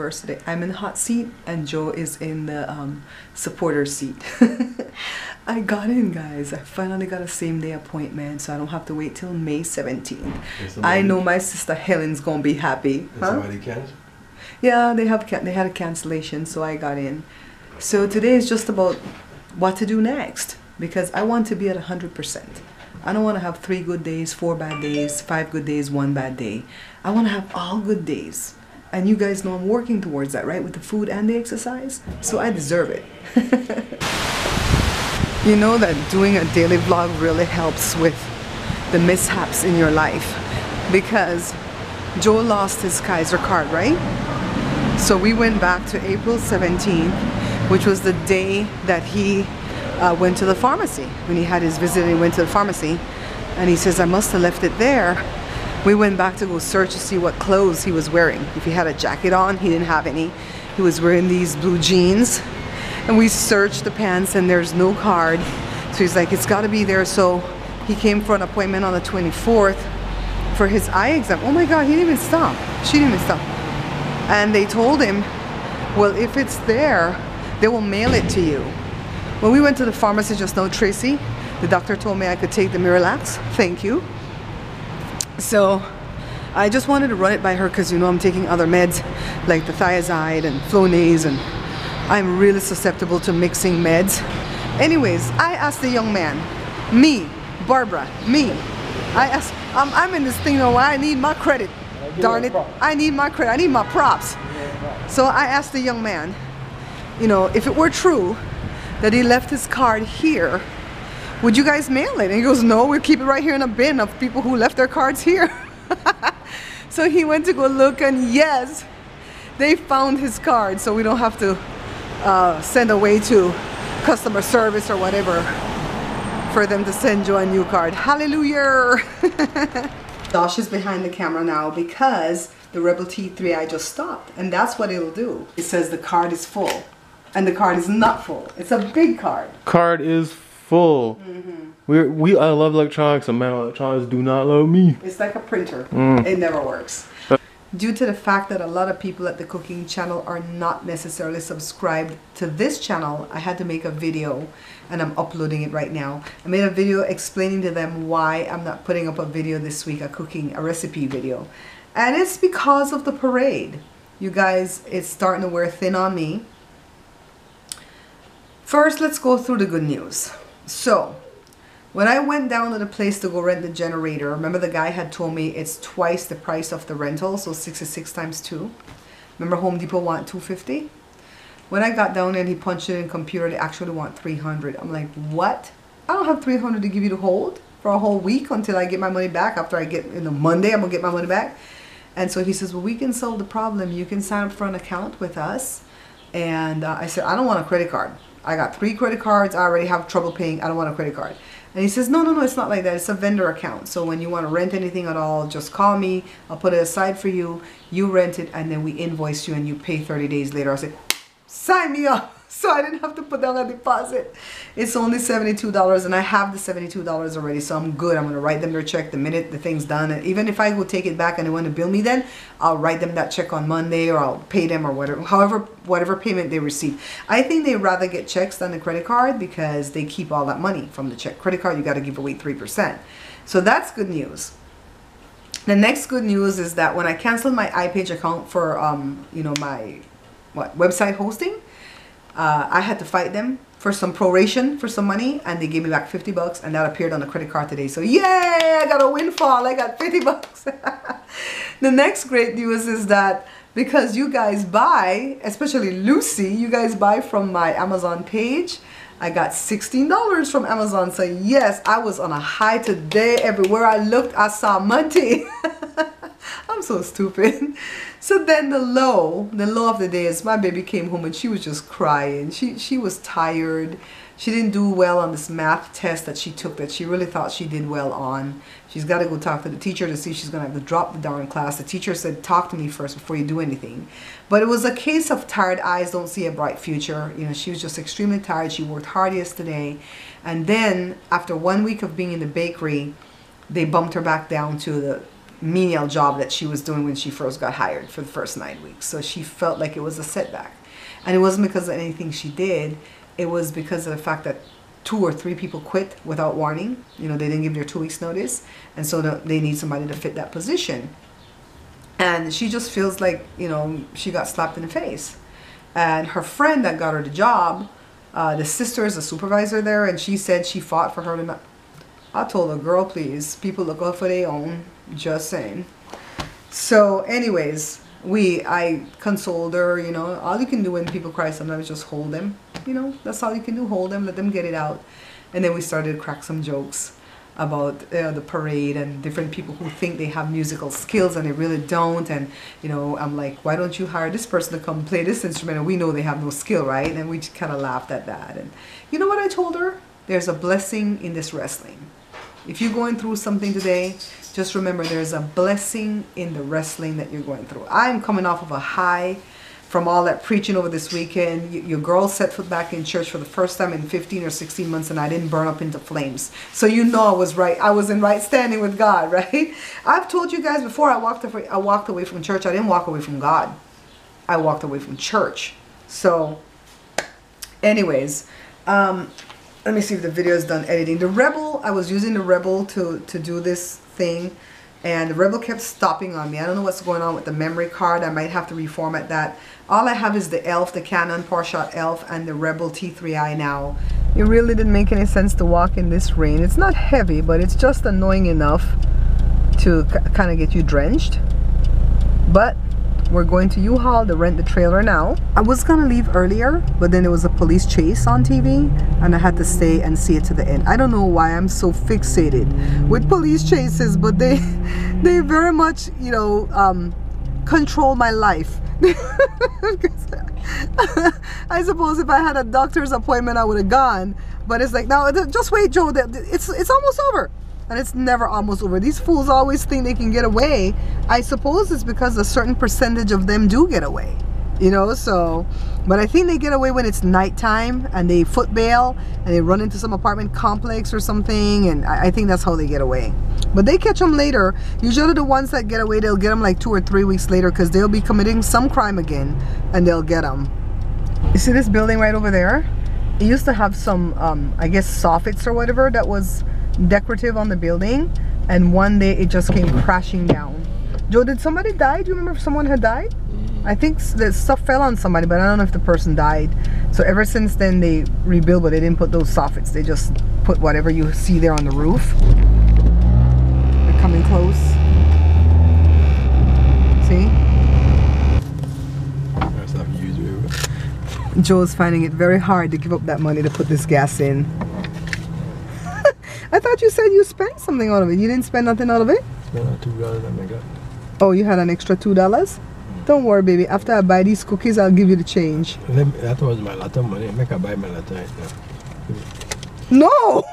reverse today. I'm in the hot seat and Joe is in the supporter seat. I got in, guys. I finally got a same day appointment, so I don't have to wait till May 17th. I know my sister Helen's gonna be happy. Somebody canceled? Yeah, they had a cancellation, so I got in. So today is just about what to do next, because I want to be at 100%. I don't want to have 3 good days, 4 bad days, 5 good days, 1 bad day. I want to have all good days. And you guys know I'm working towards that, right? With the food and the exercise. So I deserve it. You know that doing a daily vlog really helps with the mishaps in your life. Because Joe lost his Kaiser card, right? So we went back to April 17th, which was the day that he went to the pharmacy. When he had his visit, he went to the pharmacy and he says, I must have left it there. We went back to go search to see what clothes he was wearing. If he had a jacket on, he didn't have any. He was wearing these blue jeans. And we searched the pants and there's no card. So he's like, it's gotta be there. So he came for an appointment on the 24th for his eye exam. Oh my God, he didn't even stop. She didn't even stop. And they told him, well, if it's there, they will mail it to you. When we went to the pharmacy just now, Tracy, the doctor told me I could take the Miralax. Thank you. So I just wanted to run it by her because you know I'm taking other meds like the thiazide and Flonase, and I'm really susceptible to mixing meds. Anyways, I asked the young man, me, Barbara, me. I asked, I'm in this thing now. I need my credit. Darn it, I need my credit. I need my props. So I asked the young man, you know, if it were true that he left his card here, would you guys mail it? And he goes, no, we'll keep it right here in a bin of people who left their cards here. So he went to go look, and yes, they found his card, so we don't have to send away to customer service or whatever for them to send you a new card. Hallelujah. Josh is behind the camera now because the Rebel T3i just stopped, and that's what it'll do. It says the card is full, and the card is not full. It's a big card. Card is full. Mm-hmm. I love electronics, and man, electronics do not love me. It's like a printer. It never works. Due to the fact that a lot of people at the cooking channel are not necessarily subscribed to this channel, I had to make a video, and I'm uploading it right now. I made a video explaining to them why I'm not putting up a video this week, a recipe video. And it's because of the parade. You guys, it's starting to wear thin on me. First, let's go through the good news. So, when I went down to the place to go rent the generator, remember the guy had told me it's twice the price of the rental, so 66 times 2. Remember Home Depot want $250? When I got down there and he punched it in the computer, they actually want $300. I'm like, what? I don't have $300 to give you to hold for a whole week until I get my money back. After I get, Monday, I'm going to get my money back. And so he says, well, we can solve the problem. You can sign up for an account with us. And I said, I don't want a credit card. I got 3 credit cards. I already have trouble paying. I don't want a credit card. And he says, no, it's not like that. It's a vendor account. So when you want to rent anything at all, just call me. I'll put it aside for you. You rent it, and then we invoice you, and you pay 30 days later. I said, sign me up. So I didn't have to put down a deposit. It's only $72, and I have the $72 already, so I'm good. I'm going to write them their check the minute the thing's done. And even if I go take it back and they want to bill me then, I'll write them that check on Monday, or I'll pay them, or whatever payment they receive. I think they'd rather get checks than a credit card because they keep all that money from the check. Credit card, you got to give away 3%. So that's good news. The next good news is that when I canceled my iPage account for, my website hosting, I had to fight them for some proration for some money, and they gave me back $50, and that appeared on the credit card today. So yay, I got a windfall. I got $50. The next great news is that because you guys buy, especially Lucy, you guys buy from my Amazon page, I got $16 from Amazon. So yes, I was on a high today. Everywhere I looked, I saw money. I'm so stupid. So then the low of the day is my baby came home and she was just crying. She was tired. She didn't do well on this math test that she took that she really thought she did well on. She's got to go talk to the teacher to see if she's going to have to drop the darn class. The teacher said, talk to me first before you do anything. But it was a case of tired eyes don't see a bright future. You know, she was just extremely tired. She worked hard yesterday. And then after 1 week of being in the bakery, they bumped her back down to the menial job that she was doing when she first got hired for the first 9 weeks. So she felt like it was a setback. And it wasn't because of anything she did. It was because of the fact that 2 or 3 people quit without warning. You know, they didn't give their 2 weeks notice. And so they need somebody to fit that position. And she just feels like, you know, she got slapped in the face. And her friend that got her the job, the sister is a supervisor there, and she said she fought for her to not. I told her, girl, please, people look out for their own. Just saying. So anyways, I consoled her, you know, all you can do when people cry sometimes is just hold them. You know, that's all you can do, hold them, let them get it out. And then we started to crack some jokes about the parade and different people who think they have musical skills and they really don't. And, you know, I'm like, why don't you hire this person to come play this instrument? And we know they have no skill, right? And we just kind of laughed at that. And you know what I told her? There's a blessing in this wrestling. If you're going through something today, just remember there's a blessing in the wrestling that you're going through. I'm coming off of a high from all that preaching over this weekend. Your girl set foot back in church for the first time in 15 or 16 months, and I didn't burn up into flames. So you know I was right. I was in right standing with God, right? I've told you guys before, I walked away from church. I didn't walk away from God. I walked away from church. So anyways, let me see if the video is done editing. The Rebel, I was using the Rebel to do this thing, and the Rebel kept stopping on me. I don't know what's going on with the memory card. I might have to reformat that. All I have is the ELF, the Canon PowerShot ELF, and the Rebel T3i now. It really didn't make any sense to walk in this rain. It's not heavy, but it's just annoying enough to kind of get you drenched. But we're going to U-Haul to rent the trailer now. I was gonna leave earlier, but then there was a police chase on TV and I had to stay and see it to the end. I don't know why I'm so fixated with police chases, but they very much, you know, control my life. I suppose if I had a doctor's appointment I would have gone, but it's like, no, just wait, Joe, it's almost over. And it's never almost over. These fools always think they can get away. I suppose it's because a certain percentage of them do get away, you know. So, but I think they get away when it's nighttime and they foot bail and they run into some apartment complex or something, and I think that's how they get away. But they catch them later. Usually the ones that get away, they'll get them like 2 or 3 weeks later, because they'll be committing some crime again and they'll get them. You see this building right over there? It used to have some I guess soffits or whatever that was decorative on the building, and one day it just came crashing down. Joe, did somebody die? Do you remember if someone had died? I think the stuff fell on somebody, but I don't know if the person died. So ever since then they rebuilt, but they didn't put those soffits. They just put whatever you see there on the roof. They're coming close. See? That's not usual. Joe's finding it very hard to give up that money to put this gas in. I thought you said you spent something out of it. You didn't spend nothing out of it? $2 that I got. Oh, you had an extra $2? Don't worry, baby. After I buy these cookies, I'll give you the change. That was my lotto money. Make I buy my lotto right now. No!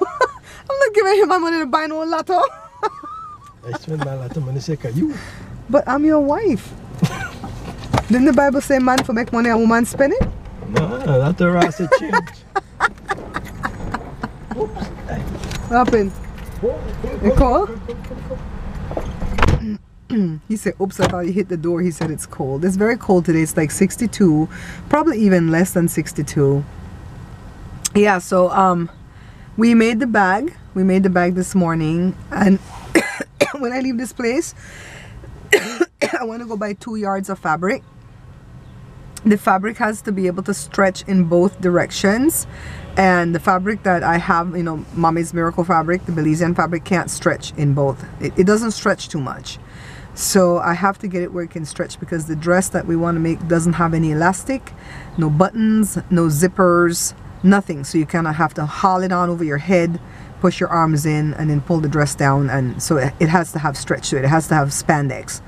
I'm not giving him my money to buy no lotto. I spend my lotto money sake of you. But I'm your wife. Didn't the Bible say man for make money and woman spend it? No, that's the rest of change. What happened? You call? He said, oops, I thought you hit the door. He said it's cold. It's very cold today. It's like 62, probably even less than 62. Yeah, so we made the bag. We made the bag this morning, and when I leave this place, I want to go buy 2 yards of fabric. The fabric has to be able to stretch in both directions, and the fabric that I have, you know, Mommy's Miracle fabric, the Belizean fabric, can't stretch in both. It doesn't stretch too much. So I have to get it where it can stretch, because the dress that we want to make doesn't have any elastic, no buttons, no zippers, nothing. So you kind of have to haul it on over your head, push your arms in, and then pull the dress down. And so it has to have stretch to it. It has to have spandex.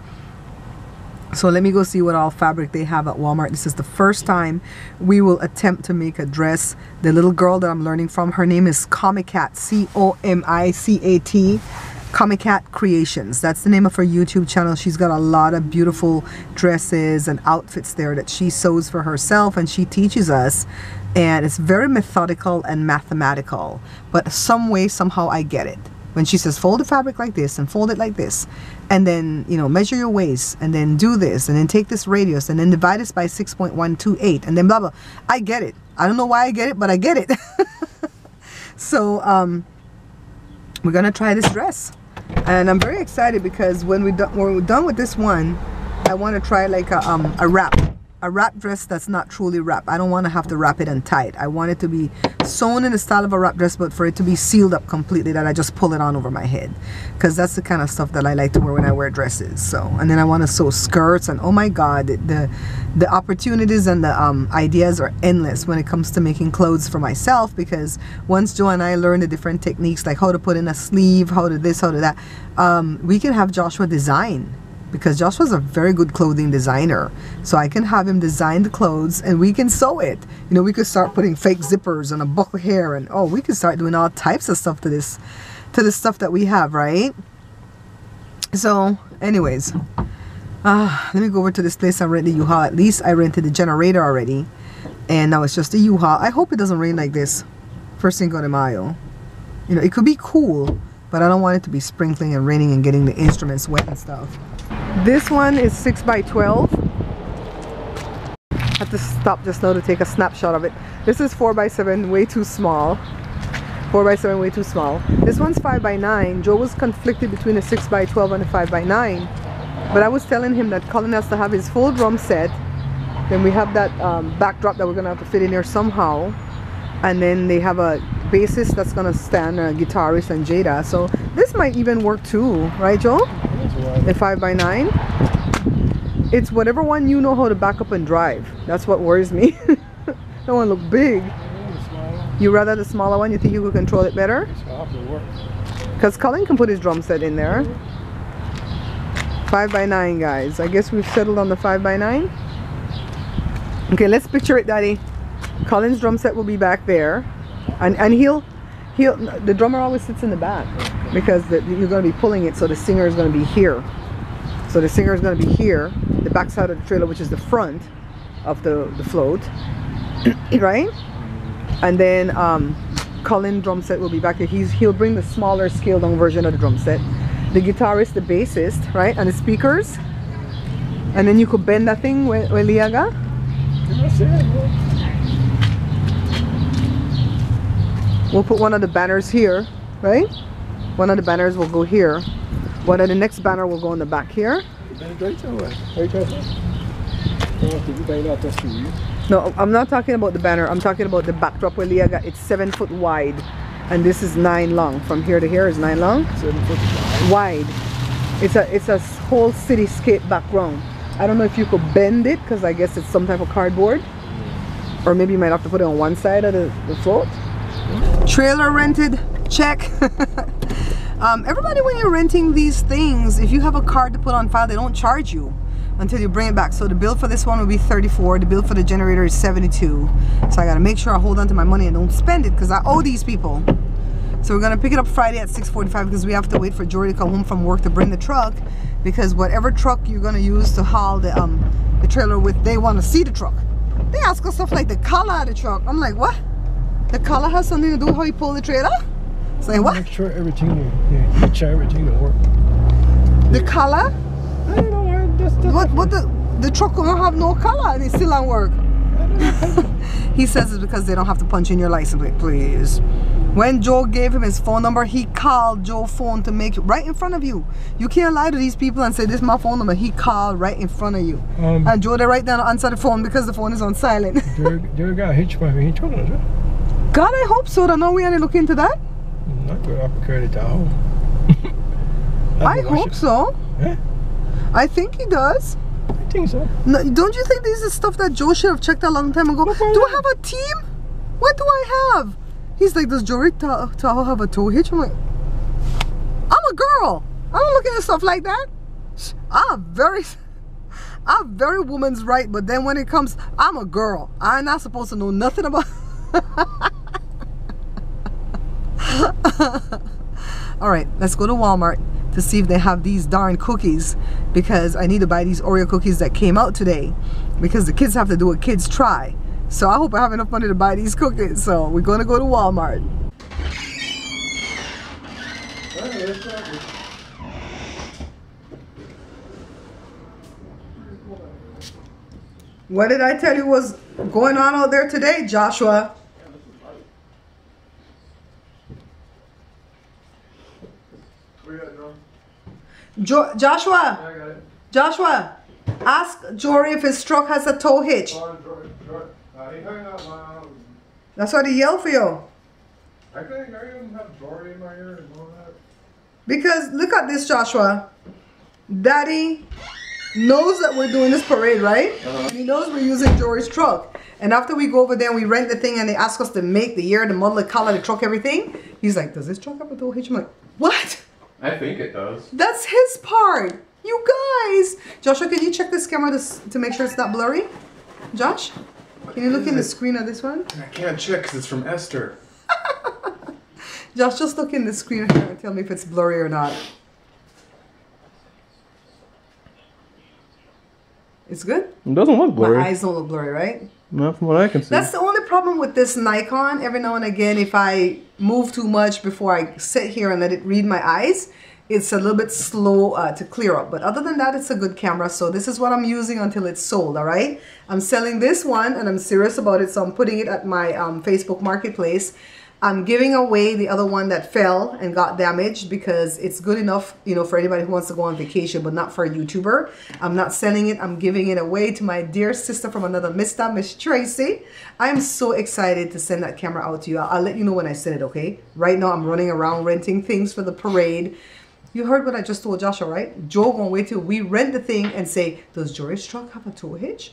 So let me go see what all fabric they have at Walmart. This is the first time we will attempt to make a dress. The little girl that I'm learning from, her name is Comicat, C-O-M-I-C-A-T, Comicat Creations. That's the name of her YouTube channel. She's got a lot of beautiful dresses and outfits there that she sews for herself, and she teaches us. And it's very methodical and mathematical, but some way, somehow I get it. when she says fold the fabric like this and fold it like this, and then, you know, measure your waist and then do this and then take this radius and then divide this by 6.128 and then blah blah. I get it. I don't know why I get it, but I get it. So we're gonna try this dress, and I'm very excited because when we're done with this one, I want to try like a wrap dress that's not truly wrap. I don't want to have to wrap it and tie it. I want it to be sewn in the style of a wrap dress, but for it to be sealed up completely, that I just pull it on over my head, because that's the kind of stuff that I like to wear when I wear dresses. So, and then I want to sew skirts, and oh my god, the opportunities and the ideas are endless when it comes to making clothes for myself, because once Joe and I learn the different techniques, like how to put in a sleeve, how to this, how to that, we can have Joshua design, because Joshua's a very good clothing designer. So I can have him design the clothes and we can sew it. You know, we could start putting fake zippers and a buckle hair, and oh, we could start doing all types of stuff to this stuff that we have, right? So anyways, let me go over to this place I rented the U-Haul. At least I rented the generator already, and now it's just a U-Haul. I hope it doesn't rain like this first Cinco de Mayo. You know, it could be cool, but I don't want it to be sprinkling and raining and getting the instruments wet and stuff. This one is 6 by 12. I have to stop just now to take a snapshot of it. This is 4 by 7, way too small. 4 by 7, way too small. This one's 5 by 9. Joe was conflicted between a 6 by 12 and a 5 by 9. But I was telling him that Colin has to have his full drum set. Then we have that backdrop that we're going to have to fit in there somehow. And then they have a bassist that's going to stand, a guitarist, and Jada. So this might even work too, right, Joe? The 5 by 9. It's whatever one you know how to back up and drive. That's what worries me. That one look big. You rather the smaller one? You think you could control it better? Because Colin can put his drum set in there. 5 by 9, guys. I guess we've settled on the 5 by 9. Okay, let's picture it, Daddy. Colin's drum set will be back there, and the drummer always sits in the back, because you're going to be pulling it, so the singer is going to be here. So the singer is going to be here, the back side of the trailer, which is the front of the float, right? And then Colin drum set will be back there. He'll bring the smaller scaled down version of the drum set. The guitarist, the bassist, right, and the speakers. And then you could bend that thing with Liaga. We'll put one of the banners here, right? One of the banners will go here. One of the next banner will go in the back here. No, I'm not talking about the banner. I'm talking about the backdrop where Leah got. It's 7 foot wide, and this is 9 long. From here to here is 9 long. 7 foot wide. It's a whole cityscape background. I don't know if you could bend it, because I guess it's some type of cardboard, or maybe you might have to put it on one side of the float. Trailer rented, check. Everybody, when you're renting these things, if you have a card to put on file, they don't charge you until you bring it back. So the bill for this one will be $34. The bill for the generator is $72. So I gotta make sure I hold on to my money and don't spend it, because I owe these people. So we're gonna pick it up Friday at 6:45, because we have to wait for Jory to come home from work to bring the truck, because whatever truck you're gonna use to haul the trailer with, they want to see the truck. They ask us stuff like the color of the truck. I'm like, what? The color has something to do with how you pull the trailer? It's like, what? Make sure everything will work. The color? I don't know. What the truck will have no color and it still don't work. He says it's because they don't have to punch in your license plate, please. When Joe gave him his phone number, he called Joe's phone to make it right in front of you. You can't lie to these people and say, this is my phone number. He called right in front of you. And Joe, they right down to answer the phone because the phone is on silent. Joe got hitched by me. God, I hope so. Don't know we had to look into that. Not good. I carry it out. I hope so. Eh? I think he does. I think so. No, don't you think this is stuff that Joe should have checked a long time ago? Do I have a team? What do I have? He's like, does Jory Tahoe have a tow hitch? I'm like, I'm a girl. I don't look at stuff like that. I'm very woman's right, but then when it comes, I'm a girl. I'm not supposed to know nothing about. All right, let's go to Walmart to see if they have these darn cookies, because I need to buy these Oreo cookies that came out today, because the kids have to do what kids try. So I hope I have enough money to buy these cookies. So we're gonna go to Walmart. What did I tell you was going on out there today, Joshua? Joshua, I got it. Joshua, ask Jory if his truck has a tow hitch. That's why they yell for you. I think I even have Jory in my ear and all that. Because look at this, Joshua. Daddy knows that we're doing this parade, right? And he knows we're using Jory's truck. And after we go over there and we rent the thing and they ask us to make the year, the model, the color, the truck, everything, he's like, does this truck have a tow hitch? I'm like, what? I think it does. That's his part. You guys. Joshua, can you check this camera to make sure it's not blurry? Josh, can you look in the screen of this one? I can't check because it's from Esther. Josh, just look in the screen here and tell me if it's blurry or not. It's good? It doesn't look blurry. My eyes don't look blurry, right? Not from what I can see. That's the only problem with this Nikon. Every now and again, if I move too much before I sit here and let it read my eyes, it's a little bit slow to clear up. But other than that, it's a good camera. So this is what I'm using until it's sold, all right? I'm selling this one and I'm serious about it. So I'm putting it at my Facebook Marketplace. I'm giving away the other one that fell and got damaged because it's good enough, you know, for anybody who wants to go on vacation, but not for a YouTuber. I'm not selling it. I'm giving it away to my dear sister from another mister, Miss Tracy. I'm so excited to send that camera out to you. I'll let you know when I send it, okay? Right now, I'm running around renting things for the parade. You heard what I just told Joshua, right? Joe gonna wait till we rent the thing and say, does Jory's truck have a tow hitch?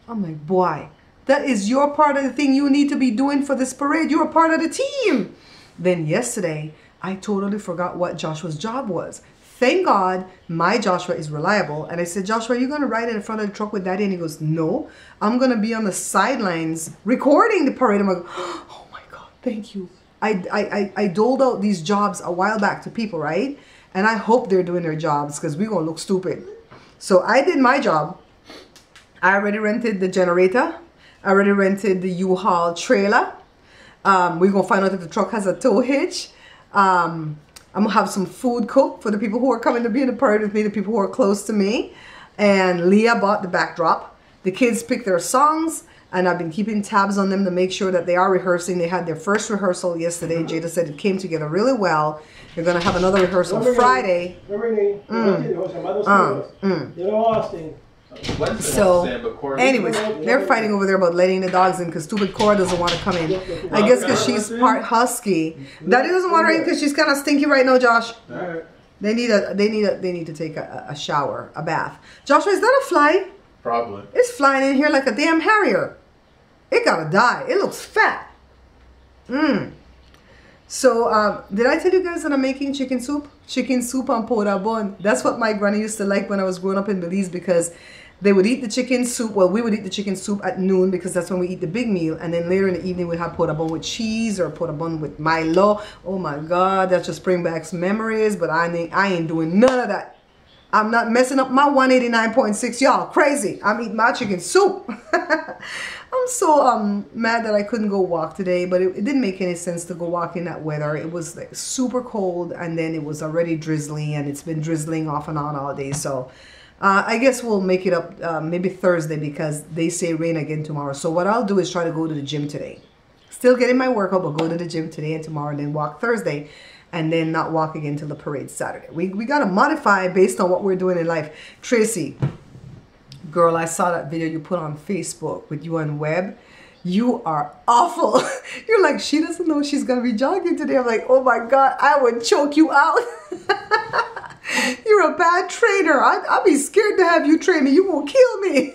I'm like, boy. That is your part of the thing you need to be doing for this parade. You're a part of the team. Then yesterday, I totally forgot what Joshua's job was. Thank God my Joshua is reliable. And I said, Joshua, are you going to ride in the front of the truck with Daddy? And he goes, no, I'm going to be on the sidelines recording the parade. I'm like, oh my God, thank you. I doled out these jobs a while back to people, right? And I hope they're doing their jobs because we're going to look stupid. So I did my job. I already rented the generator. I already rented the U-Haul trailer. We're going to find out if the truck has a tow hitch. I'm going to have some food cooked for the people who are coming to be in the parade with me, the people who are close to me. And Leah bought the backdrop. The kids picked their songs, and I've been keeping tabs on them to make sure that they are rehearsing. They had their first rehearsal yesterday. Jada said it came together really well. They're going to have another rehearsal Friday. So, anyways, they're fighting over there about letting the dogs in because stupid Cora doesn't want to come in. I guess because she's part husky. Daddy doesn't want her in because she's kind of stinky right now, Josh. They need to take a shower, a bath. Joshua, is that a fly? Probably. It's flying in here like a damn harrier. It gotta die. It looks fat. So, did I tell you guys that I'm making chicken soup? Chicken soup on poda bun. That's what my granny used to like when I was growing up in Belize because they would eat the chicken soup. Well, we would eat the chicken soup at noon because that's when we eat the big meal. And then later in the evening, we'd have poda bun with cheese or poda bun with Milo. Oh my God, that just brings back memories. But I ain't doing none of that. I'm not messing up my 189.6. Y'all crazy. I'm eating my chicken soup. I'm so mad that I couldn't go walk today, but it didn't make any sense to go walk in that weather. It was like super cold, and then it was already drizzling, and it's been drizzling off and on all day. So I guess we'll make it up maybe Thursday because they say rain again tomorrow. So what I'll do is try to go to the gym today. Still getting my workout, but go to the gym today and tomorrow, and then walk Thursday. And then not walk again till the parade Saturday. We got to modify based on what we're doing in life. Tracy, girl, I saw that video you put on Facebook with you and Webb. You are awful. You're like, she doesn't know she's going to be jogging today. I'm like, oh my God, I would choke you out. You're a bad trainer. I'd be scared to have you train me. You won't kill me.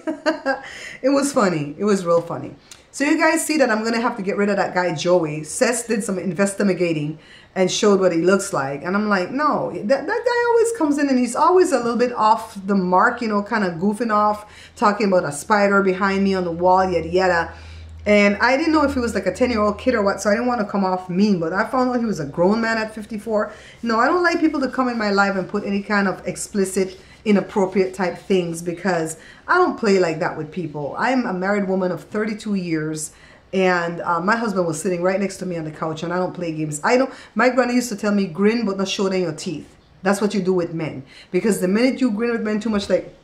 It was funny. It was real funny. So you guys see that I'm going to have to get rid of that guy, Joey. Seth did some investigating and showed what he looks like. And I'm like, no, that guy always comes in and he's always a little bit off the mark, you know, kind of goofing off, talking about a spider behind me on the wall, yada, yada. And I didn't know if he was like a 10-year-old kid or what, so I didn't want to come off mean. But I found out he was a grown man at 54. No, I don't like people to come in my life and put any kind of explicit, inappropriate type things because I don't play like that with people. I'm a married woman of 32 years. And my husband was sitting right next to me on the couch, and I don't play games. My granny used to tell me, grin but not show them your teeth. That's what you do with men. Because the minute you grin with men too much, like,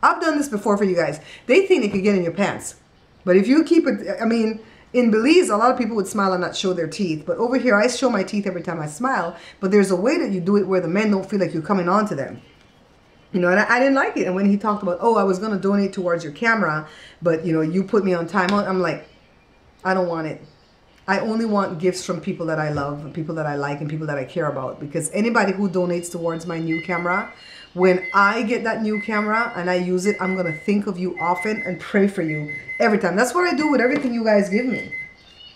I've done this before for you guys. They think they could get in your pants. But if you keep it, I mean, in Belize, a lot of people would smile and not show their teeth. But over here, I show my teeth every time I smile. But there's a way that you do it where the men don't feel like you're coming on to them. You know, and I didn't like it. And when he talked about, oh, I was going to donate towards your camera, but, you know, you put me on timeout, I'm like, I don't want it. I only want gifts from people that I love, and people that I like, and people that I care about. Because anybody who donates towards my new camera, when I get that new camera and I use it, I'm going to think of you often and pray for you every time. That's what I do with everything you guys give me.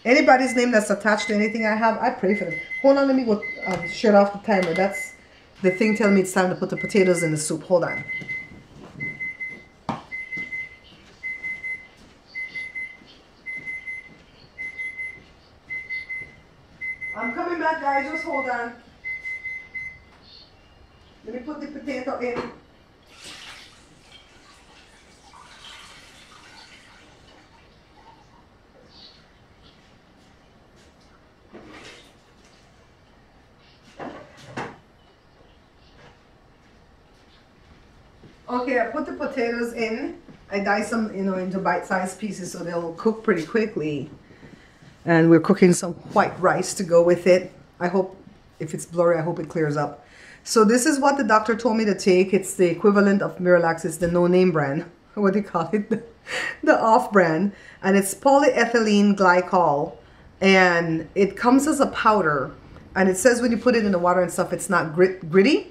Anybody's name that's attached to anything I have, I pray for them. Hold on, let me go shut off the timer. That's the thing telling me it's time to put the potatoes in the soup. Hold on. I'm coming back, guys. Just hold on. Let me put the potato in. Okay, I put the potatoes in. I dice them, you know, into bite-sized pieces so they'll cook pretty quickly. And we're cooking some white rice to go with it. I hope, if it's blurry, I hope it clears up. So this is what the doctor told me to take. It's the equivalent of Miralax. It's the no-name brand. What do you call it? The off-brand. And it's polyethylene glycol. And it comes as a powder. And it says when you put it in the water and stuff, it's not gritty.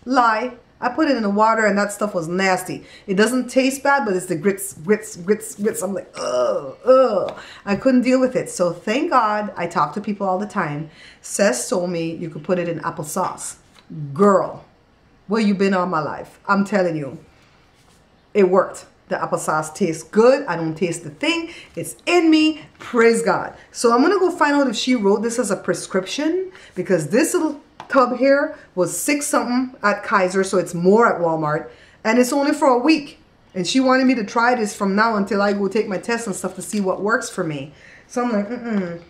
Lie. I put it in the water and that stuff was nasty. It doesn't taste bad, but it's the grits. I'm like, ugh. I couldn't deal with it. So thank God I talk to people all the time. Seth told me you could put it in applesauce. Girl, where you been all my life? I'm telling you, it worked. The applesauce tastes good. I don't taste the thing. It's in me. Praise God. So I'm going to go find out if she wrote this as a prescription, because this little tub here was $6 something at Kaiser, so it's more at Walmart, and it's only for a week. And she wanted me to try this from now until I go take my tests and stuff to see what works for me. So I'm like,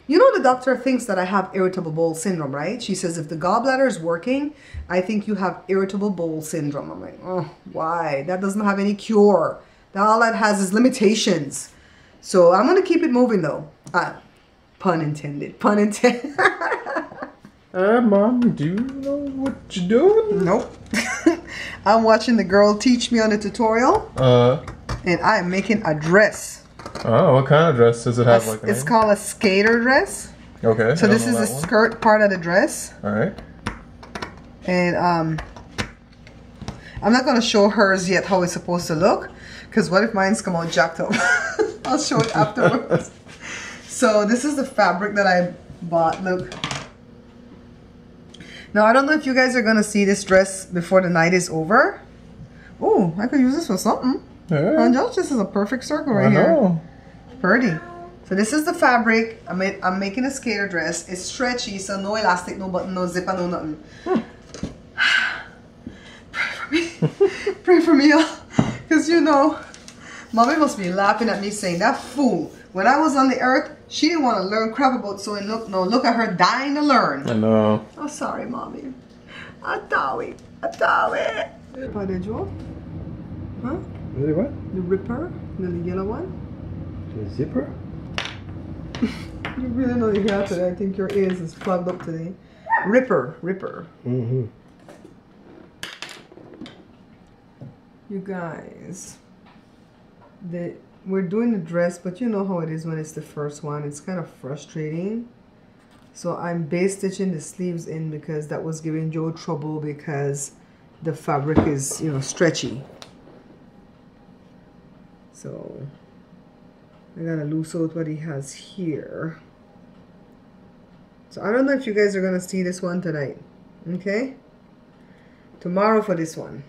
You know, the doctor thinks that I have irritable bowel syndrome, right? She says if the gallbladder is working, I think you have irritable bowel syndrome. I'm like, oh, why? That doesn't have any cure. All that has is limitations. So I'm gonna keep it moving though. Pun intended. Pun intended. Mom, do you know what you're doing? Nope. I'm watching the girl teach me on the tutorial. And I am making a dress. Oh, what kind of dress does it have? Like it's called a skater dress. Okay. So this is the skirt part of the dress. Alright. And I'm not going to show hers yet how it's supposed to look. Because what if mine's come out jacked up? I'll show it afterwards. So this is the fabric that I bought. Look. Now, I don't know if you guys are going to see this dress before the night is over. Oh, I could use this for something. Yeah. This is a perfect circle right here. Pretty. So this is the fabric. I'm making a skater dress. It's stretchy, so no elastic, no button, no zipper, no nothing. Pray for me. Pray for me, y'all. Because, you know, Mommy must be laughing at me saying, that fool, when I was on the earth, she didn't want to learn crap about sewing. Look at her dying to learn. I know. Oh, sorry, Mommy. I thought it. What did you? Huh? Really what? The Ripper? The yellow one? The zipper? You really know your hair today. I think your ears is plugged up today. Ripper. Mm-hmm. You guys, we're doing the dress, but you know how it is when it's the first one. It's kind of frustrating. So I'm base stitching the sleeves in because that was giving Joe trouble because the fabric is, you know, stretchy. So I gotta loose out what he has here. So I don't know if you guys are gonna see this one tonight. Okay? Tomorrow for this one.